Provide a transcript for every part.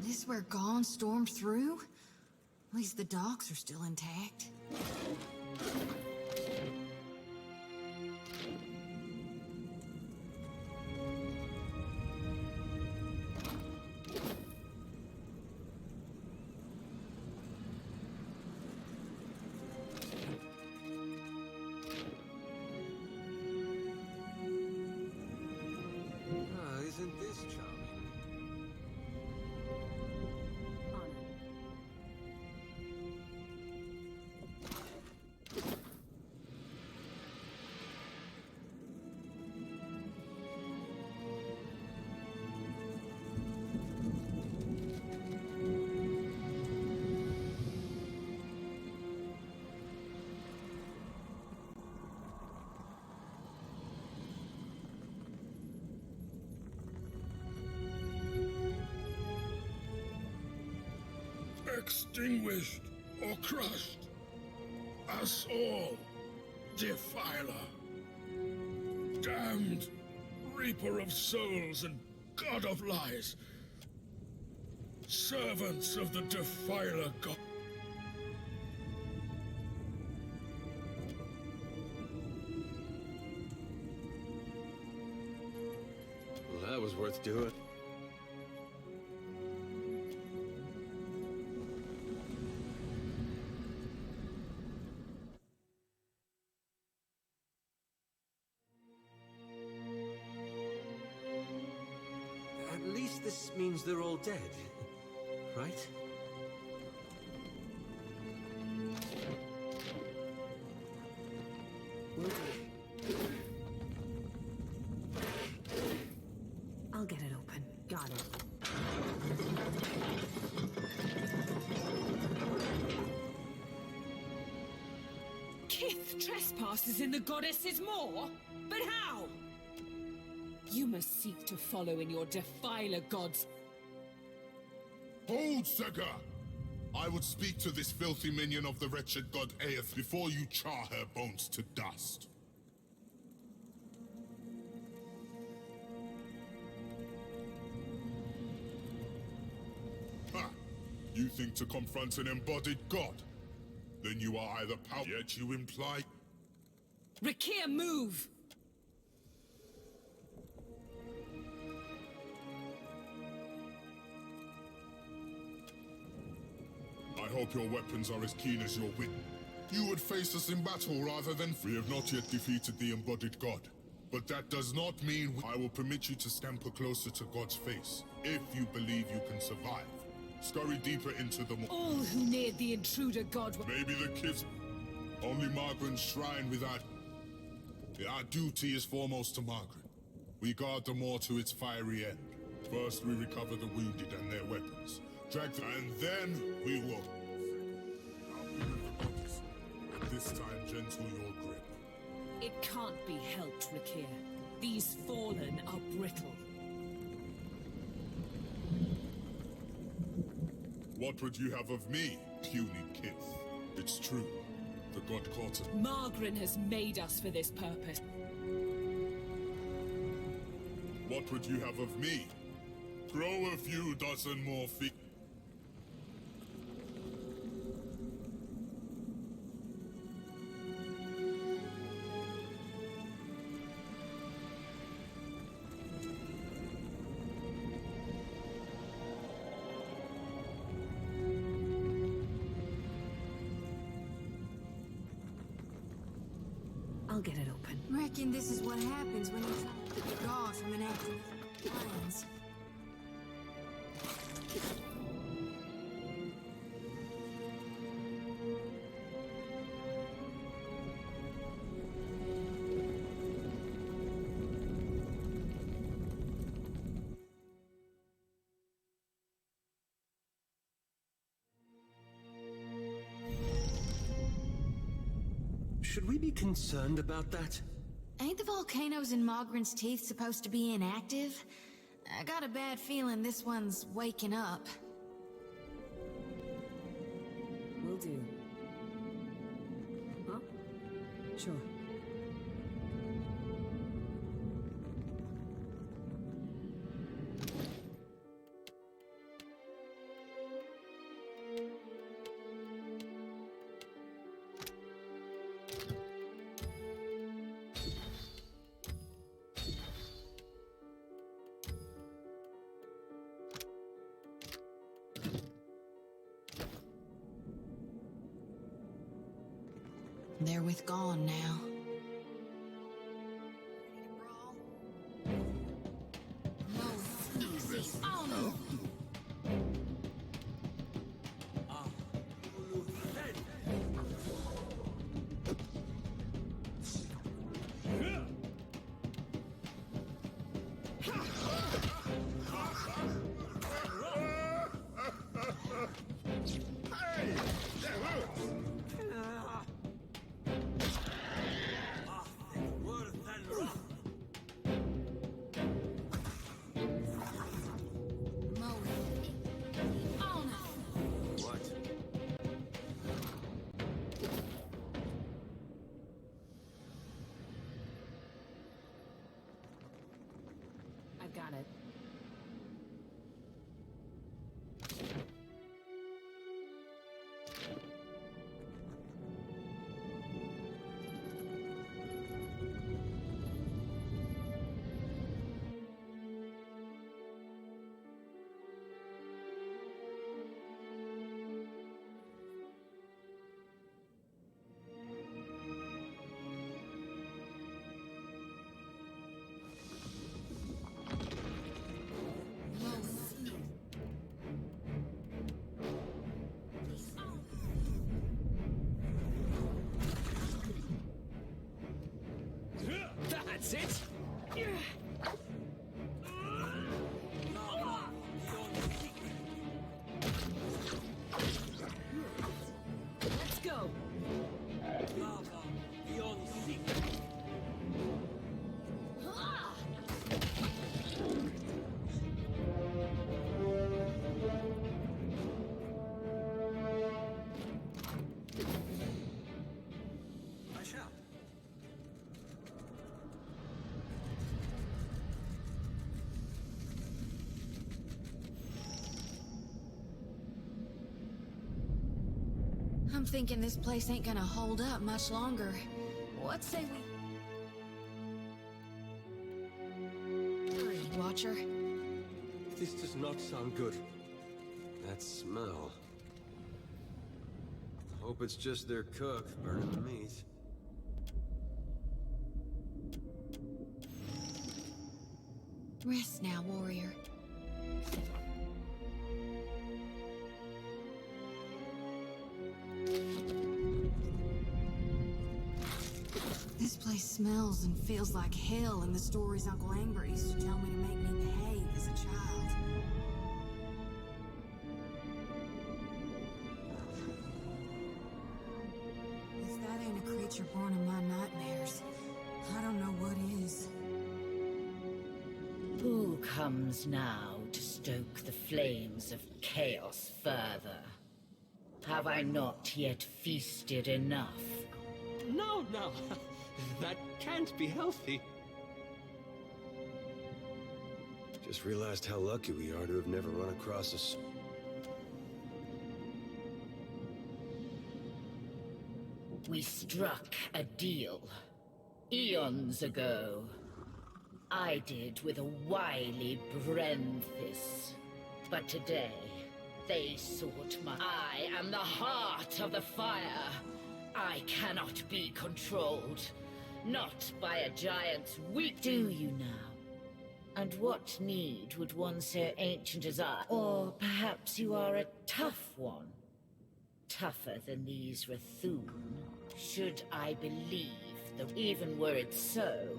This where Gone stormed through? At least the docks are still intact. Isn't this charming? Extinguished or crushed, us all, Defiler, damned reaper of souls and god of lies, servants of the Defiler god. Well, that was worth doing. At least this means they're all dead, right? I'll get it open. Got it. Kith trespasses in the goddess's maw? But how? You must seek to follow in your Defiler gods. Hold, Sega! I would speak to this filthy minion of the wretched god Aeth before you char her bones to dust. Ha! You think to confront an embodied god? Then you are either powerful, yet you imply... Rakir, move! I hope your weapons are as keen as your wit. You would face us in battle rather than... We have not yet defeated the embodied god. But that does not mean I will permit you to scamper closer to God's face, if you believe you can survive. Scurry deeper into the... All who neared the intruder god were... Maybe the kids... Only Margaret's shrine without... Our duty is foremost to Margaret. We guard the moor to its fiery end. First we recover the wounded and their weapons. Drag them, and then we will... At this time, gentle your grip. It can't be helped, Rakir. These fallen are brittle. What would you have of me, puny kith? It's true. The god caught it. Margren has made us for this purpose. What would you have of me? Grow a few dozen more feet. I'll get it open. Reckon this is what happens when you try to get God from an active lines. Should we be concerned about that? Ain't the volcanoes in Mogren's Teeth supposed to be inactive? I got a bad feeling this one's waking up. Will do. Huh? Sure. therewith gone now. I've got it. That's it! Let's go. Lava beyond secret. I shall. I'm thinking this place ain't gonna hold up much longer. What say we... Hurry, Watcher. This does not sound good. That smell. Hope it's just their cook burning the meat. Rest now, warrior. This place smells and feels like hell in the stories Uncle Angber used to tell me to make me behave as a child. If that ain't a creature born in my nightmares, I don't know what is. Who comes now to stoke the flames of chaos further? Have I not yet feasted enough? No, no. That can't be healthy. Just realized how lucky we are to have never run across a... We struck a deal eons ago. I did with a wily Brenthis. But today, they sought my... I am the heart of the fire. I cannot be controlled. Not by a giant's weak... Do you now? And what need would one so ancient as I... Or perhaps you are a tough one? Tougher than these Rathun? Should I believe that even were it so,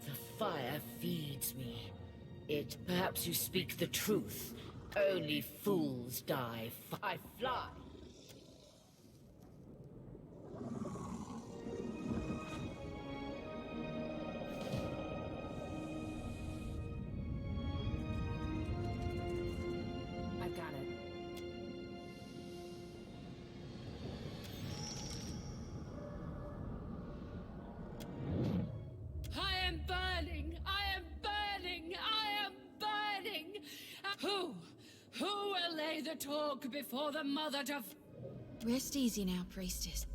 the fire feeds me. It... Perhaps you speak the truth. Only fools die. I fly. I've got it. I am burning! I am burning! I am burning! Who will lay the talk before the mother to... Rest easy now, priestess.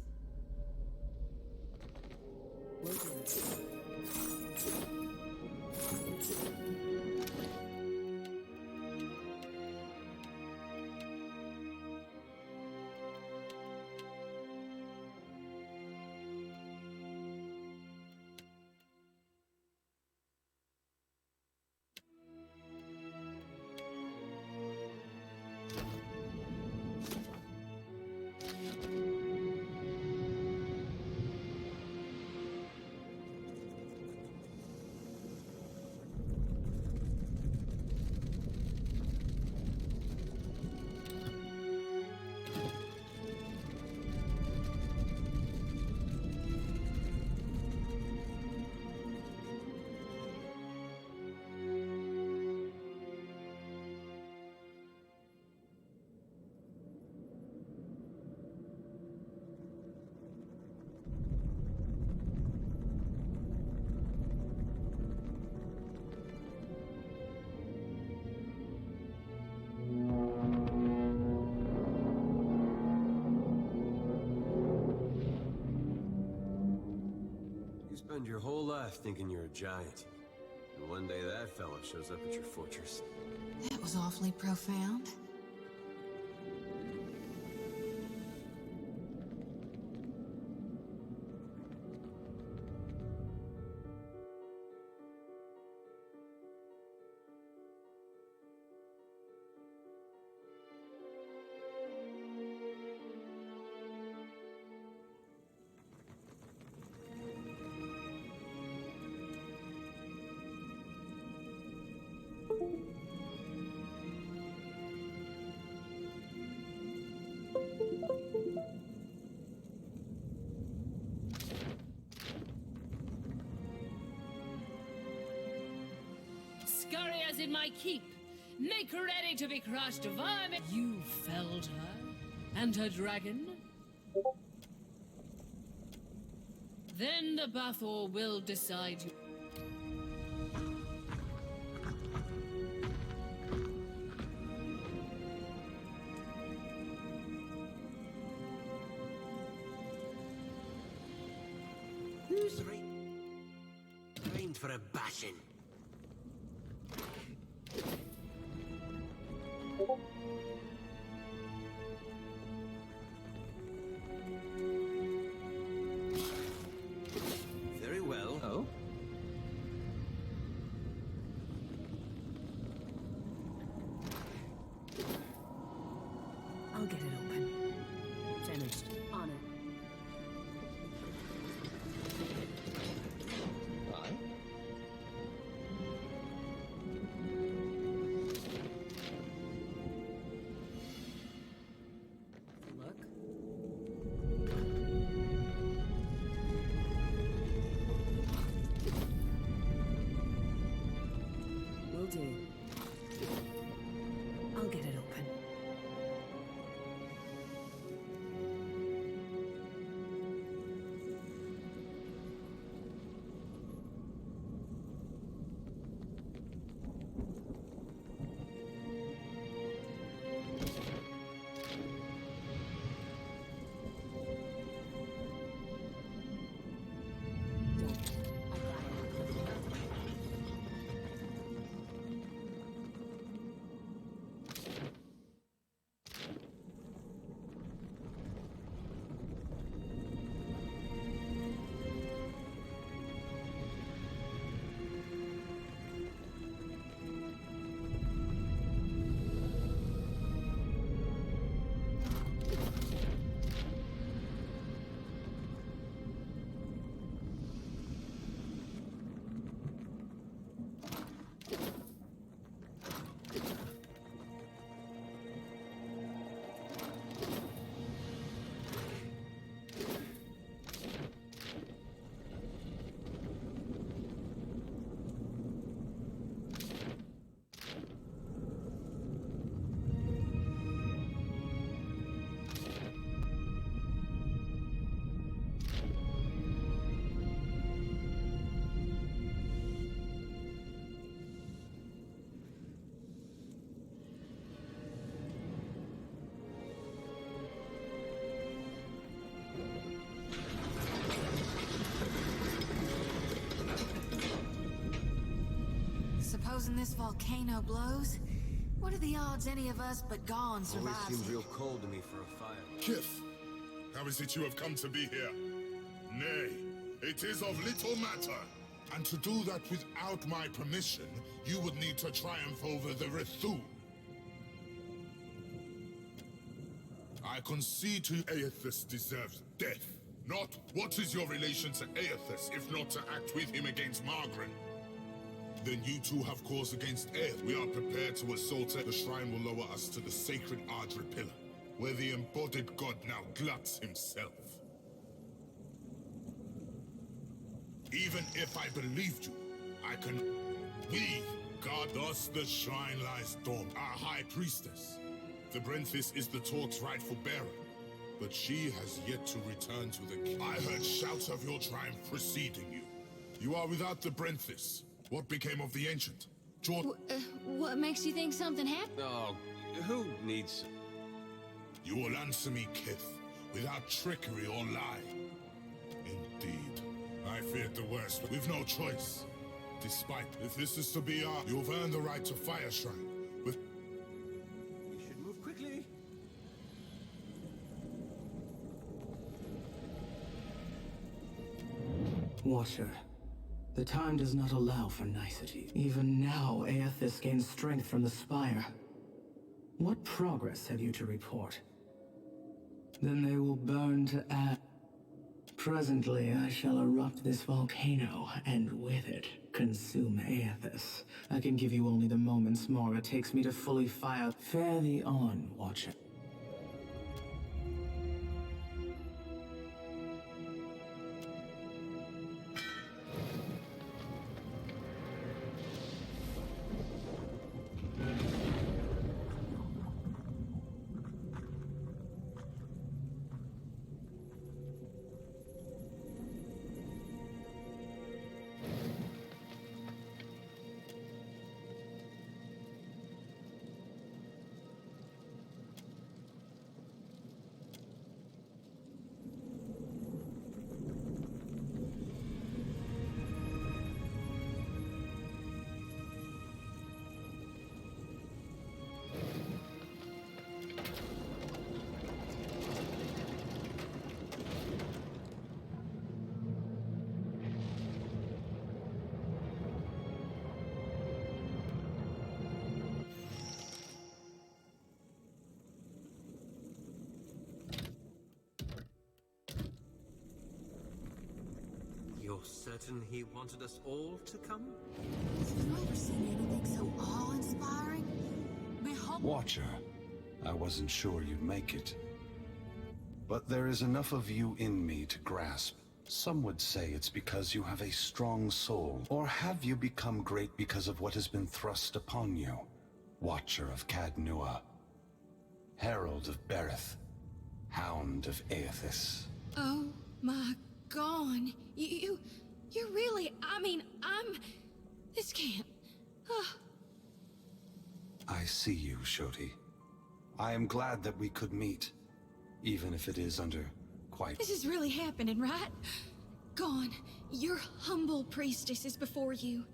life thinking you're a giant. And one day that fella shows up at your fortress. That was awfully profound. Scurry as in my keep. Make ready to be crushed, vermin. You felled her, and her dragon. Then the Bathor will decide you. Who's trained for a bashing? Very well. Oh? I'll get it open. Finished. On it. Look. Will do. I'll get it open. Supposing this volcano blows, what are the odds any of us but Gone Always survives seems it? real cold to me for a fire. Kith, how is it you have come to be here? Nay, it is of little matter. And to do that without my permission, you would need to triumph over the Rithul. I concede to Aethys deserves death. Not what is your relation to Aethys, if not to act with him against Margaret? Then you two have cause against Aeth. We are prepared to assault it. The shrine will lower us to the sacred Ardra pillar, where the embodied god now gluts himself. Even if I believed you, I can... We, God, thus the shrine lies dormant. Our high priestess. The Brenthis is the torch's rightful bearer, but she has yet to return to the king. I heard shouts of your triumph preceding you. You are without the Brenthis. What became of the ancient? What makes you think something happened? Oh, who needs... You will answer me, Kith, without trickery or lie. Indeed, I feared the worst. We've no choice. Despite, if this is to be our, you've earned the right to Fire Shrine. With We should move quickly. Watcher, the time does not allow for nicety. Even now, Aethys gains strength from the spire. What progress have you to report? Then they will burn to ash. Presently, I shall erupt this volcano, and with it, consume Aethys. I can give you only the moments more it takes me to fully fire. Fare thee on, Watcher. You're certain he wanted us all to come? Have you ever seen anything so awe-inspiring? Behold. Watcher, I wasn't sure you'd make it. But there is enough of you in me to grasp. Some would say it's because you have a strong soul. Or have you become great because of what has been thrust upon you? Watcher of Cadnua, Herald of Berith, Hound of Aethys. Oh my God. You're really, this can't. I see you, Shoti. I am glad that we could meet, even if it is under quite... This is really happening, right? Gone. Your humble priestess is before you.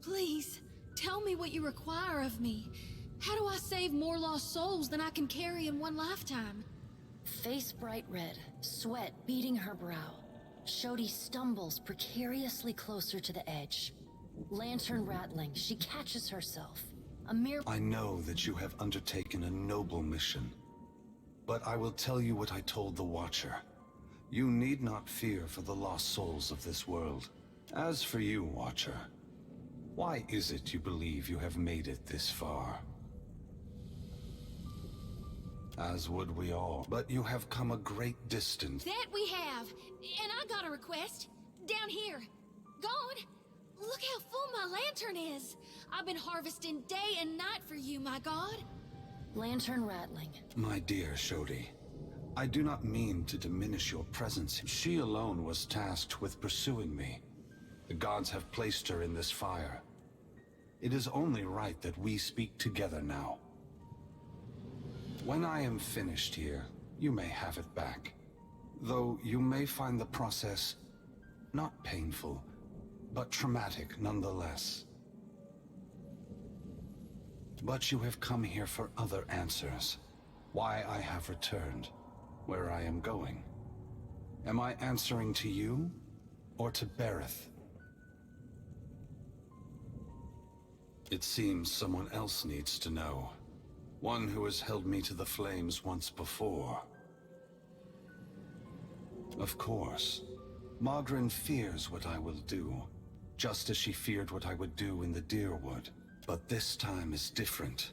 Please, tell me what you require of me. How do I save more lost souls than I can carry in one lifetime? Face bright red, sweat beading her brow. Shodi stumbles precariously closer to the edge. Lantern rattling, she catches herself. A mere... I know that you have undertaken a noble mission, but I will tell you what I told the Watcher. You need not fear for the lost souls of this world. As for you, Watcher, why is it you believe you have made it this far? As would we all, but you have come a great distance. That we have! And I got a request. Down here. Gone! Look how full my lantern is! I've been harvesting day and night for you, my god! Lantern rattling. My dear Shodi, I do not mean to diminish your presence. She alone was tasked with pursuing me. The gods have placed her in this fire. It is only right that we speak together now. When I am finished here, you may have it back. Though you may find the process not painful, but traumatic nonetheless. But you have come here for other answers. Why I have returned, where I am going. Am I answering to you, or to Berith? It seems someone else needs to know. One who has held me to the flames once before. Of course, Magrin fears what I will do, just as she feared what I would do in the Deerwood. But this time is different.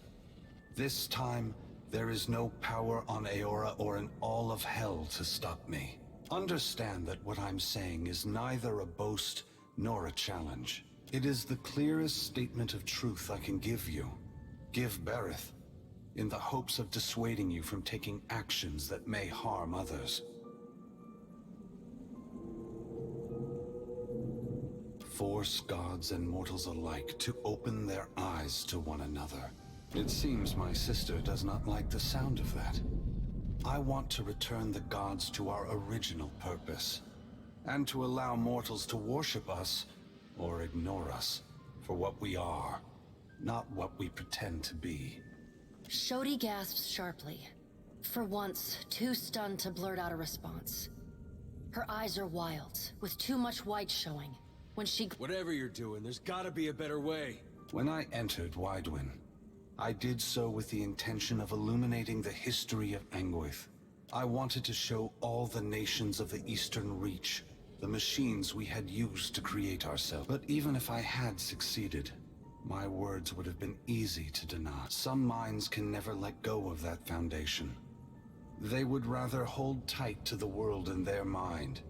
This time, there is no power on Aora or in all of hell to stop me. Understand that what I'm saying is neither a boast nor a challenge. It is the clearest statement of truth I can give you. Give Berith, in the hopes of dissuading you from taking actions that may harm others. Force gods and mortals alike to open their eyes to one another. It seems my sister does not like the sound of that. I want to return the gods to our original purpose. and to allow mortals to worship us or ignore us for what we are, not what we pretend to be. Shodi gasps sharply, for once too stunned to blurt out a response. Her eyes are wild, with too much white showing. When she... Whatever you're doing, there's gotta be a better way. When I entered Widewin, I did so with the intention of illuminating the history of Anguith. I wanted to show all the nations of the Eastern Reach the machines we had used to create ourselves. But even if I had succeeded, my words would have been easy to deny. Some minds can never let go of that foundation. They would rather hold tight to the world in their mind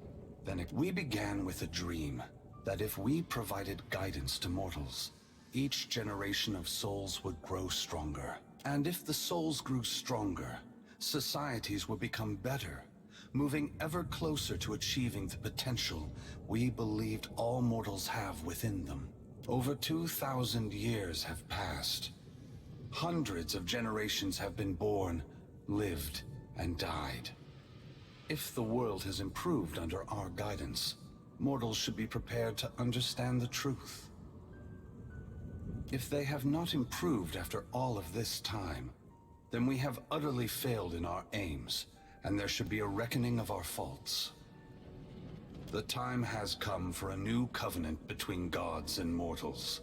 than we began with a dream that if we provided guidance to mortals, each generation of souls would grow stronger. And if the souls grew stronger, societies would become better, moving ever closer to achieving the potential we believed all mortals have within them. Over 2,000 years have passed. Hundreds of generations have been born, lived, and died. If the world has improved under our guidance, mortals should be prepared to understand the truth. If they have not improved after all of this time, then we have utterly failed in our aims, and there should be a reckoning of our faults. The time has come for a new covenant between gods and mortals.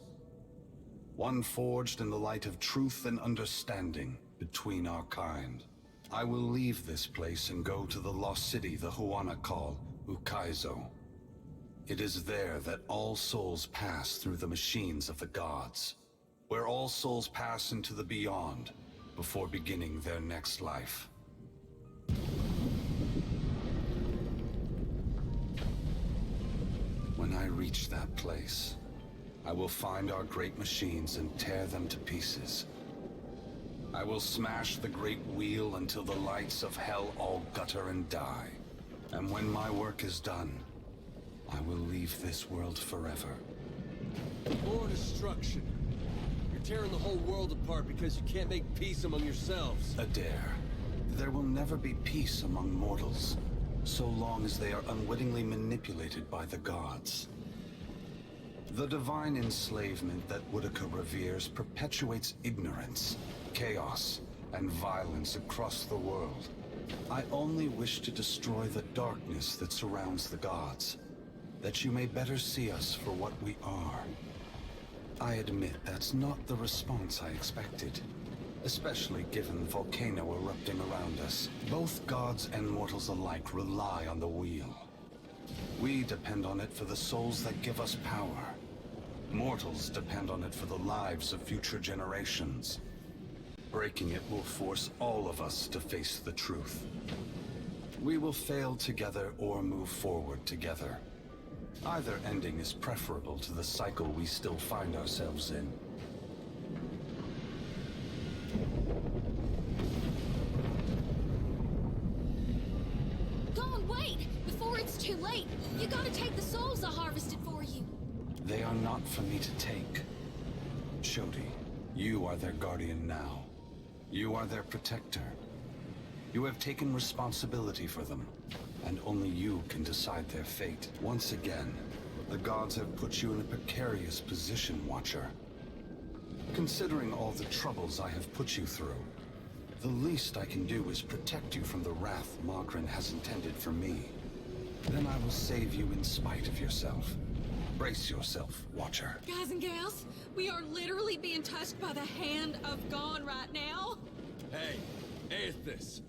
One forged in the light of truth and understanding between our kind. I will leave this place and go to the lost city the Huana call Ukaizo. It is there that all souls pass through the machines of the gods, where all souls pass into the beyond before beginning their next life. When I reach that place, I will find our great machines and tear them to pieces. I will smash the great wheel until the lights of hell all gutter and die. And when my work is done, I will leave this world forever. More destruction. You're tearing the whole world apart because you can't make peace among yourselves. Adair, there will never be peace among mortals, so long as they are unwittingly manipulated by the gods. The divine enslavement that Woodica reveres perpetuates ignorance, chaos, and violence across the world. I only wish to destroy the darkness that surrounds the gods, that you may better see us for what we are. I admit that's not the response I expected, especially given the volcano erupting around us. Both gods and mortals alike rely on the wheel. We depend on it for the souls that give us power. Mortals depend on it for the lives of future generations. Breaking it will force all of us to face the truth. We will fail together or move forward together. Either ending is preferable to the cycle we still find ourselves in. Go on, wait! Before it's too late! You gotta take the souls I harvested for you! They are not for me to take. Shodi, you are their guardian now. You are their protector. You have taken responsibility for them, and only you can decide their fate. Once again, the gods have put you in a precarious position, Watcher. Considering all the troubles I have put you through, the least I can do is protect you from the wrath Magrin has intended for me. Then I will save you in spite of yourself. Brace yourself, Watcher. Guys and gals, we are literally being touched by the hand of God right now. Hey, Aethys,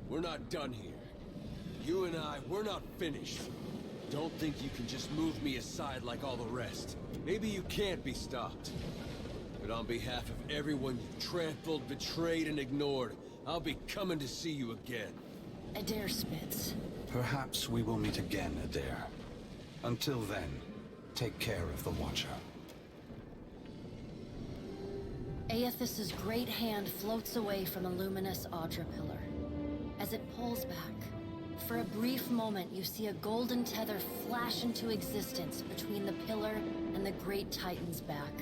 we're not done here. You and I, we're not finished. Don't think you can just move me aside like all the rest. Maybe you can't be stopped. But on behalf of everyone you've trampled, betrayed, and ignored, I'll be coming to see you again. Adair spits. Perhaps we will meet again, Adair. Until then, take care of the Watcher. Aethys's great hand floats away from the luminous Audra pillar. As it pulls back, for a brief moment you see a golden tether flash into existence between the pillar and the great Titan's back.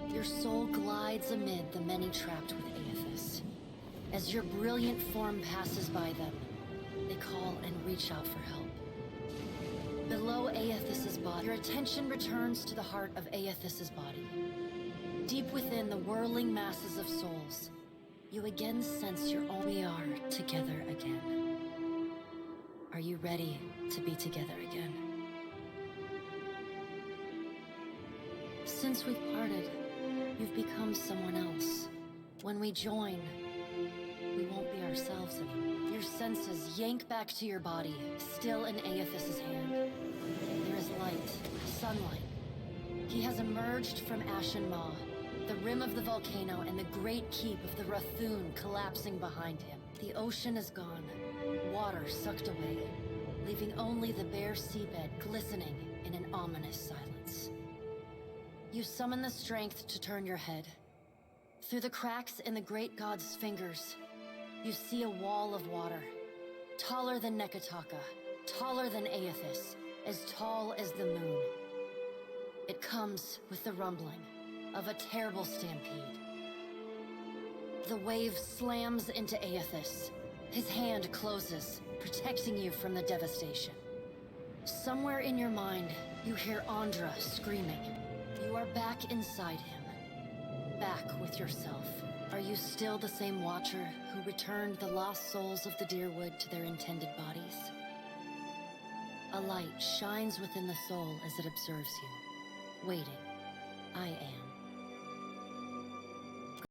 Your soul glides amid the many trapped with Aethys. As your brilliant form passes by them, they call and reach out for help. Below Aethys's body, your attention returns to the heart of Aethys's body. Deep within the whirling masses of souls, you again sense your we are together again. Are you ready to be together again? Since we've parted, you've become someone else. When we join, we won't be ourselves anymore. Your senses yank back to your body, still in Aethys's hand. There is light, sunlight. He has emerged from Ashen Maw, the rim of the volcano and the great keep of the Rathun collapsing behind him. The ocean is gone, water sucked away, leaving only the bare seabed glistening in an ominous silence. You summon the strength to turn your head. Through the cracks in the great god's fingers, you see a wall of water, taller than Nekataka, taller than Aethys, as tall as the moon. It comes with the rumbling of a terrible stampede. The wave slams into Aethys. His hand closes, protecting you from the devastation. Somewhere in your mind, you hear Andra screaming. You are back inside him, back with yourself. Are you still the same watcher who returned the lost souls of the Deerwood to their intended bodies? A light shines within the soul as it observes you, waiting. I am.